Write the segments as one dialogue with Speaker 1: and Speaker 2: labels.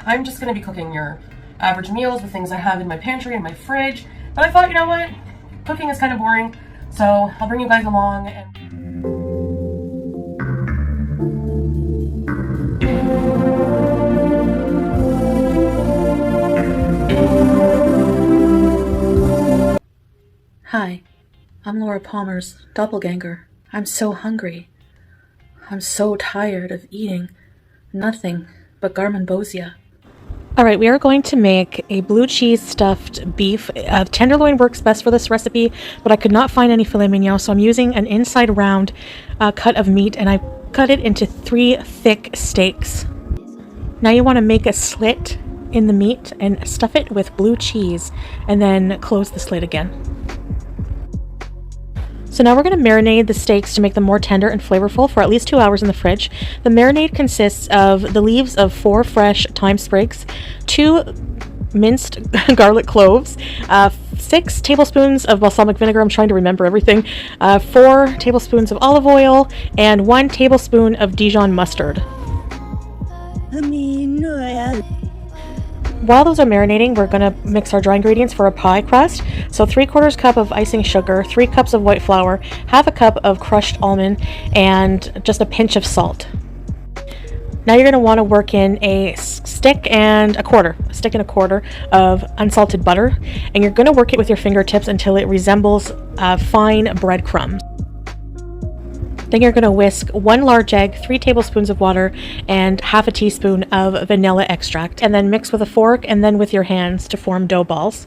Speaker 1: I'm just going to be cooking your average meals with things I have in my pantry and my fridge. But I thought, you know what? Cooking is kind of boring, so I'll bring you guys along and...
Speaker 2: Hi, I'm Laura Palmer's doppelganger. I'm so hungry. I'm so tired of eating nothing but garmonbozia. Alright, we are going to make a blue cheese stuffed beef. Tenderloin works best for this recipe, but I could not find any filet mignon, so I'm using an inside round cut of meat, and I cut it into 3 thick steaks. Now you want to make a slit in the meat and stuff it with blue cheese, and then close the slit again. So now we're going to marinate the steaks to make them more tender and flavorful for at least 2 hours in the fridge. The marinade consists of the leaves of 4 fresh thyme sprigs, 2 minced garlic cloves, 6 tablespoons of balsamic vinegar, I'm trying to remember everything, 4 tablespoons of olive oil, and 1 tablespoon of Dijon mustard. While those are marinating, we're going to mix our dry ingredients for a pie crust. So 3/4 cup of icing sugar, 3 cups of white flour, half a cup of crushed almond, and just a pinch of salt. Now you're going to want to work in a stick and a quarter of unsalted butter, and you're going to work it with your fingertips until it resembles fine breadcrumbs. Then you're going to whisk 1 large egg, 3 tablespoons of water, and half a teaspoon of vanilla extract, and then mix with a fork and then with your hands to form dough balls.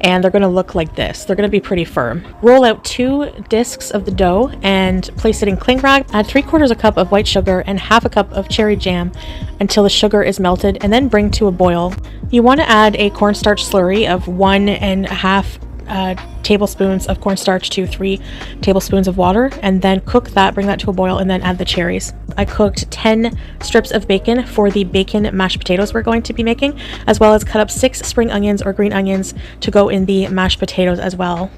Speaker 2: And they're going to look like this. They're going to be pretty firm. Roll out 2 discs of the dough and place it in cling wrap. Add 3/4 cup of white sugar and half a cup of cherry jam until the sugar is melted, and then bring to a boil. You want to add a cornstarch slurry of 1.5 tablespoons of cornstarch to 3 tablespoons of water, and then cook that, bring that to a boil, and then add the cherries. I cooked 10 strips of bacon for the bacon mashed potatoes we're going to be making, as well as cut up 6 spring onions or green onions to go in the mashed potatoes as well.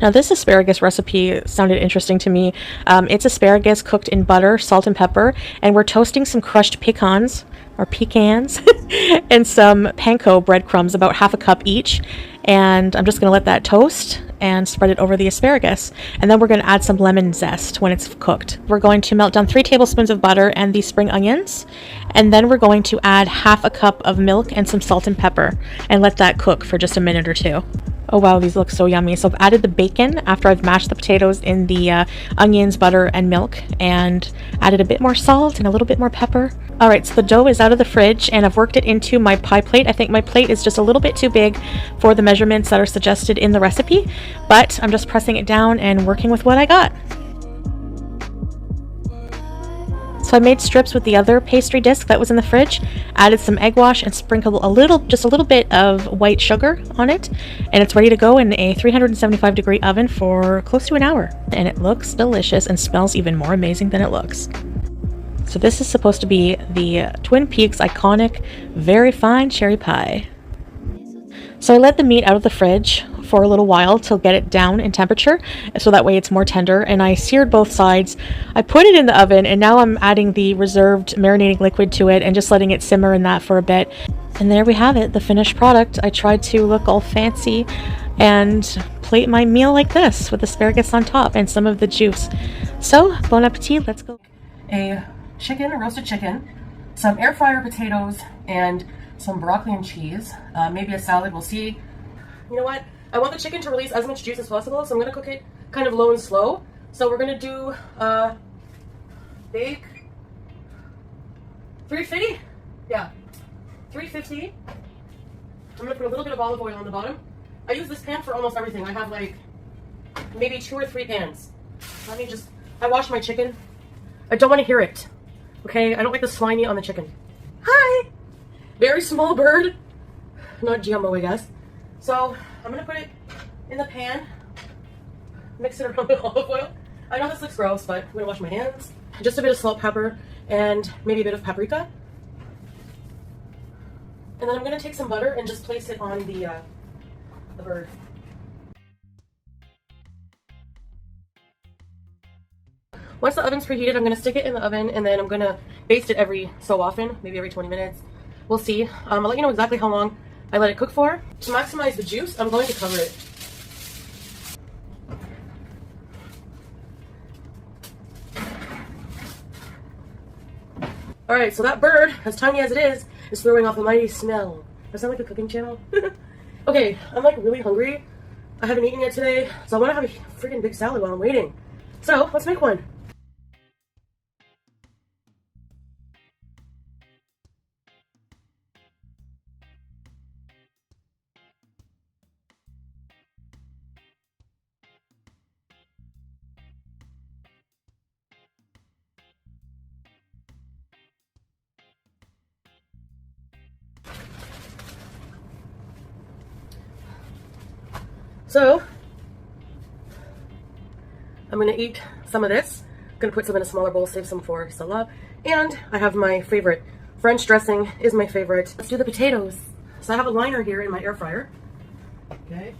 Speaker 2: Now this asparagus recipe sounded interesting to me. It's asparagus cooked in butter, salt, and pepper, and we're toasting some crushed pecans and some panko breadcrumbs, about half a cup each, and I'm just going to let that toast and spread it over the asparagus, and then we're going to add some lemon zest when it's cooked. We're going to melt down 3 tablespoons of butter and the spring onions, and then we're going to add half a cup of milk and some salt and pepper and let that cook for just a minute or 2. Oh wow, these look so yummy. So I've added the bacon after I've mashed the potatoes in the onions, butter, and milk, and added a bit more salt and a little bit more pepper. Alright, so the dough is out of the fridge, and I've worked it into my pie plate. I think my plate is just a little bit too big for the measurements that are suggested in the recipe, but I'm just pressing it down and working with what I got. So I made strips with the other pastry disc that was in the fridge, added some egg wash, and sprinkled just a little bit of white sugar on it, and it's ready to go in a 375-degree oven for close to an hour. And it looks delicious and smells even more amazing than it looks. So this is supposed to be the Twin Peaks iconic very fine cherry pie. So I let the meat out of the fridge for a little while to get it down in temperature, so that way it's more tender, and I seared both sides. I put it in the oven, and now I'm adding the reserved marinating liquid to it and just letting it simmer in that for a bit. And there we have it, the finished product. I tried to look all fancy and plate my meal like this with asparagus on top and some of the juice. So bon appetit, let's go.
Speaker 1: A roasted chicken, some air fryer potatoes, and some broccoli and cheese, maybe a salad, we'll see. You know what? I want the chicken to release as much juice as possible, so I'm going to cook it kind of low and slow. So we're going to do bake 350? Yeah, 350. I'm going to put a little bit of olive oil on the bottom. I use this pan for almost everything. I have like maybe 2 or 3 pans. I wash my chicken. I don't want to hear it. Okay, I don't like the slimy on the chicken. Hi! Very small bird. Not GMO, I guess. So I'm gonna put it in the pan, mix it around with olive oil. I know this looks gross, but I'm gonna wash my hands. Just a bit of salt, pepper, and maybe a bit of paprika. And then I'm gonna take some butter and just place it on the bird. Once the oven's preheated, I'm gonna stick it in the oven, and then I'm gonna baste it every so often, maybe every 20 minutes. We'll see. I'll let you know exactly how long I let it cook for. To maximize the juice, I'm going to cover it. Alright, so that bird, as tiny as it is throwing off a mighty smell. Does that sound like a cooking channel? Okay, I'm like really hungry. I haven't eaten yet today, so I want to have a freaking big salad while I'm waiting. So, let's make one. So, I'm going to eat some of this. I'm going to put some in a smaller bowl, save some for Salah. And I have my favorite. French dressing is my favorite. Let's do the potatoes. So I have a liner here in my air fryer. Okay.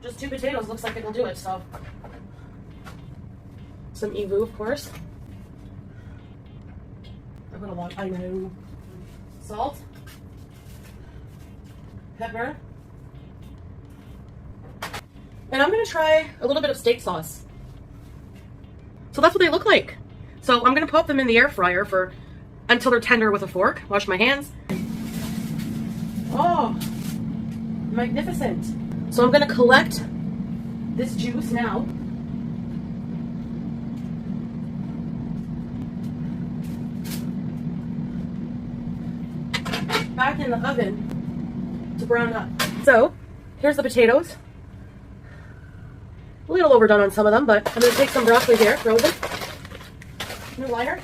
Speaker 1: Just 2 potatoes looks like it'll do it, so. Some evu, of course. I put a lot, I know. Salt. Pepper. And I'm gonna try a little bit of steak sauce. So that's what they look like. So I'm gonna pop them in the air fryer for until they're tender with a fork. Wash my hands. Oh, magnificent. So I'm gonna collect this juice now. Back in the oven to brown up. So here's the potatoes. A little overdone on some of them, but I'm going to take some broccoli here, frozen. New liner.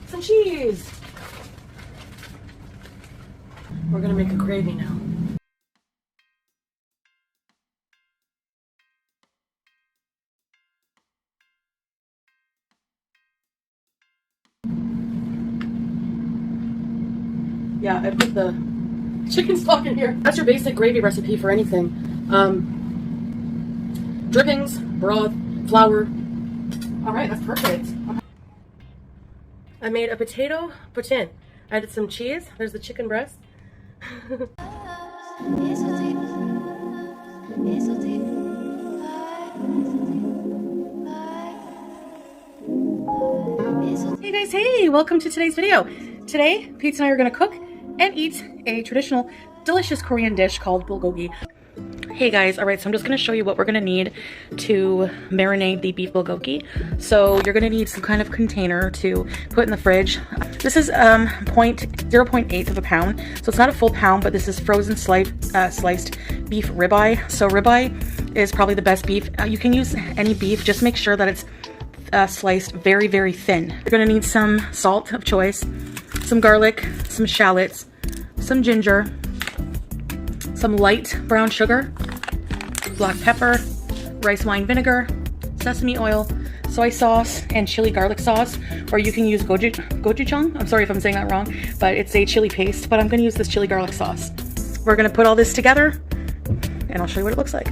Speaker 1: Some cheese. We're going to make a gravy now. Yeah, I put the chicken stock in here. That's your basic gravy recipe for anything. Drippings, broth, flour. All right, that's perfect. I made a potato poutine. I added some cheese. There's the chicken breast. Hey guys, hey! Welcome to today's video. Today, Pete and I are going to cook and eat a traditional, delicious Korean dish called bulgogi. Hey guys, alright, so I'm just going to show you what we're going to need to marinate the beef bulgogi. So you're going to need some kind of container to put in the fridge. This is 0.8 of a pound, so it's not a full pound, but this is frozen sliced beef ribeye. So ribeye is probably the best beef. You can use any beef, just make sure that it's sliced very, very thin. You're going to need some salt of choice, some garlic, some shallots, some ginger, some light brown sugar, black pepper, rice wine vinegar, sesame oil, soy sauce, and chili garlic sauce, or you can use gochujang. I'm sorry if I'm saying that wrong, but it's a chili paste, but I'm going to use this chili garlic sauce. We're going to put all this together, and I'll show you what it looks like.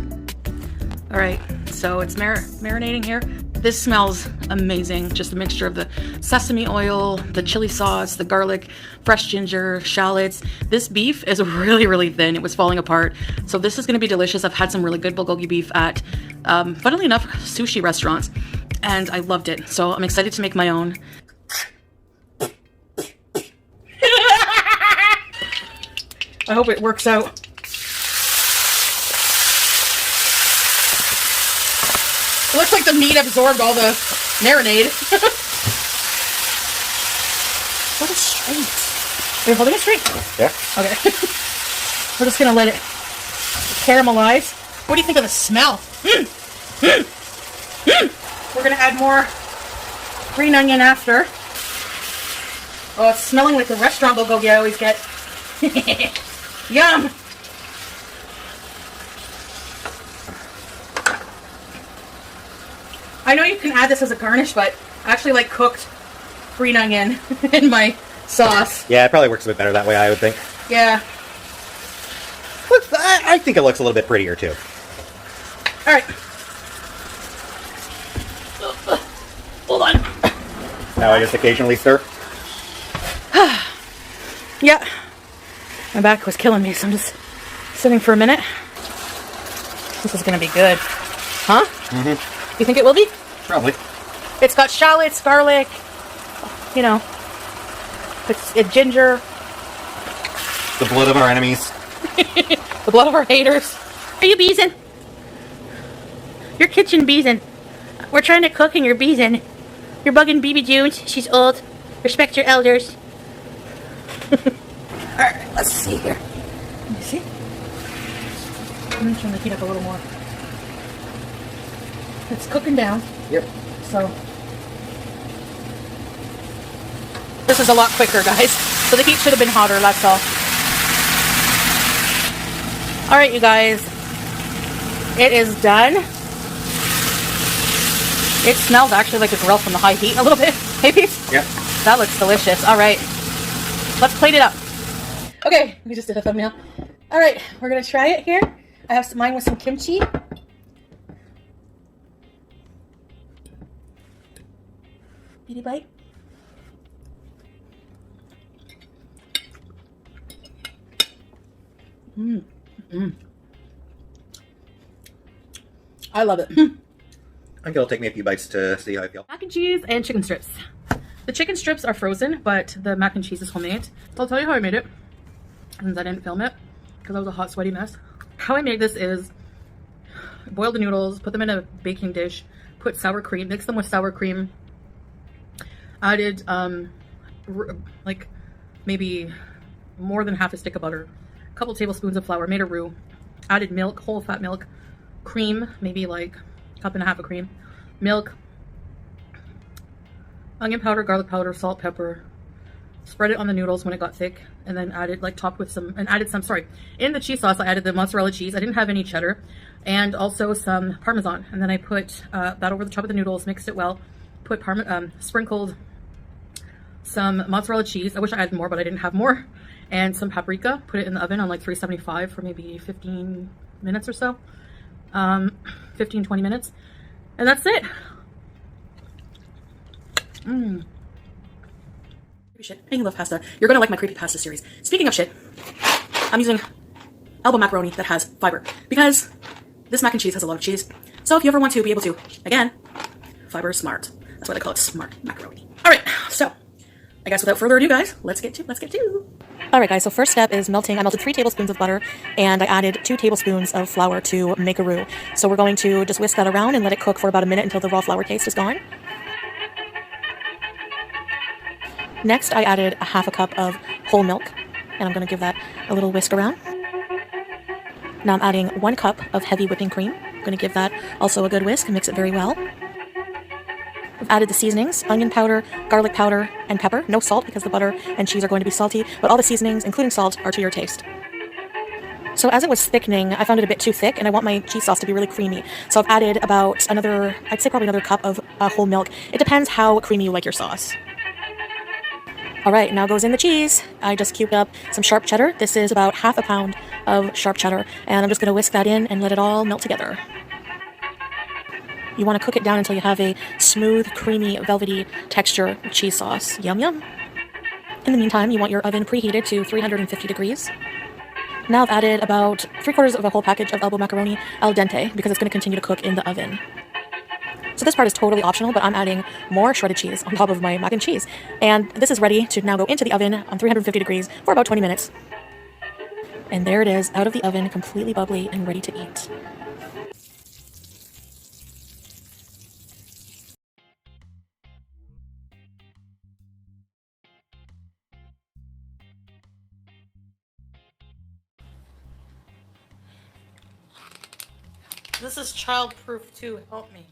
Speaker 1: All right, so it's marinating here. This smells amazing. Just a mixture of the sesame oil, the chili sauce, the garlic, fresh ginger, shallots. This beef is really, really thin. It was falling apart. So this is going to be delicious. I've had some really good bulgogi beef at, funnily enough, sushi restaurants, and I loved it. So I'm excited to make my own. I hope it works out. It looks like the meat absorbed all the marinade. Hold it straight. Are you holding it straight?
Speaker 3: Yeah.
Speaker 1: Okay. We're just gonna let it caramelize. What do you think of the smell? We're gonna add more green onion after. Oh, it's smelling like the restaurant bulgogi I always get. Yum! I know you can add this as a garnish, but I actually like cooked green onion in my sauce.
Speaker 3: Yeah, it probably works a bit better that way, I would think.
Speaker 1: Yeah.
Speaker 3: I think it looks a little bit prettier too.
Speaker 2: All right. Hold on.
Speaker 3: Now I just occasionally stir.
Speaker 2: Yeah. My back was killing me, so I'm just sitting for a minute. This is gonna be good. Huh? Mm-hmm. You think it will be?
Speaker 3: Probably.
Speaker 2: It's got shallots, garlic, you know, it's ginger.
Speaker 3: The blood of our enemies.
Speaker 2: The blood of our haters. Are you beezing? You're kitchen beezing. We're trying to cook and you're beezing. You're bugging BB Jones. She's old. Respect your elders. Alright, let's see here. Let me see. I'm going to turn the heat up a little more. It's cooking down.
Speaker 3: Yep.
Speaker 2: So this is a lot quicker, guys. So the heat should have been hotter, that's all. Alright, you guys. It is done. It smells actually like a grill from the high heat a little bit. Hey, Peeps?
Speaker 3: Yep.
Speaker 2: That looks delicious. Alright. Let's plate it up. Okay, we just did a thumbnail. Alright, we're going to try it here. I have mine with some kimchi. Bitty bite. Mmm. Mmm. I love it.
Speaker 3: I think it'll take me a few bites to see how I feel.
Speaker 2: Mac and cheese and chicken strips. The chicken strips are frozen, but the mac and cheese is homemade. So I'll tell you how I made it, since I didn't film it, because I was a hot, sweaty mess. How I made this is, boil the noodles, put them in a baking dish, put sour cream, mix them with sour cream, added like maybe more than half a stick of butter, a couple tablespoons of flour, made a roux, added milk, whole fat milk, cream, maybe like a cup and a half of cream, milk, onion powder, garlic powder, salt, pepper, spread it on the noodles when it got thick, and then added, like, topped with some, and added some, sorry, in the cheese sauce I added the mozzarella cheese. I didn't have any cheddar, and also some Parmesan, and then I put that over the top of the noodles, mixed it well, put sprinkled some mozzarella cheese. I wish I had more, but I didn't have more, and some paprika. Put it in the oven on like 375 for maybe 15 minutes or so, 15-20 minutes, and that's it. Mmm. Shit. Hey, you love pasta. You're gonna like my creepy pasta series. Speaking of shit, I'm using elbow macaroni that has fiber, because this mac and cheese has a lot of cheese. So if you ever want to be able to, again, fiber is smart. That's why they call it smart macaroni. All right, so I guess without further ado, guys, let's get to. All right, guys, so first step is melting. I melted 3 tablespoons of butter, and I added 2 tablespoons of flour to make a roux. So we're going to just whisk that around and let it cook for about a minute until the raw flour taste is gone. Next, I added a half a cup of whole milk, and I'm going to give that a little whisk around. Now I'm adding 1 cup of heavy whipping cream. I'm going to give that also a good whisk and mix it very well. I've added the seasonings, onion powder, garlic powder, and pepper. No salt because the butter and cheese are going to be salty, but all the seasonings, including salt, are to your taste. So as it was thickening, I found it a bit too thick, and I want my cheese sauce to be really creamy. So I've added about another, I'd say probably another cup of whole milk. It depends how creamy you like your sauce. All right, now goes in the cheese. I just cubed up some sharp cheddar. This is about half a pound of sharp cheddar, and I'm just going to whisk that in and let it all melt together. You want to cook it down until you have a smooth, creamy, velvety texture cheese sauce. Yum, yum. In the meantime, you want your oven preheated to 350 degrees. Now I've added about 3/4 of a whole package of elbow macaroni al dente because it's going to continue to cook in the oven. So this part is totally optional, but I'm adding more shredded cheese on top of my mac and cheese. And this is ready to now go into the oven on 350 degrees for about 20 minutes. And there it is, out of the oven, completely bubbly and ready to eat. This is child-proof too, help me.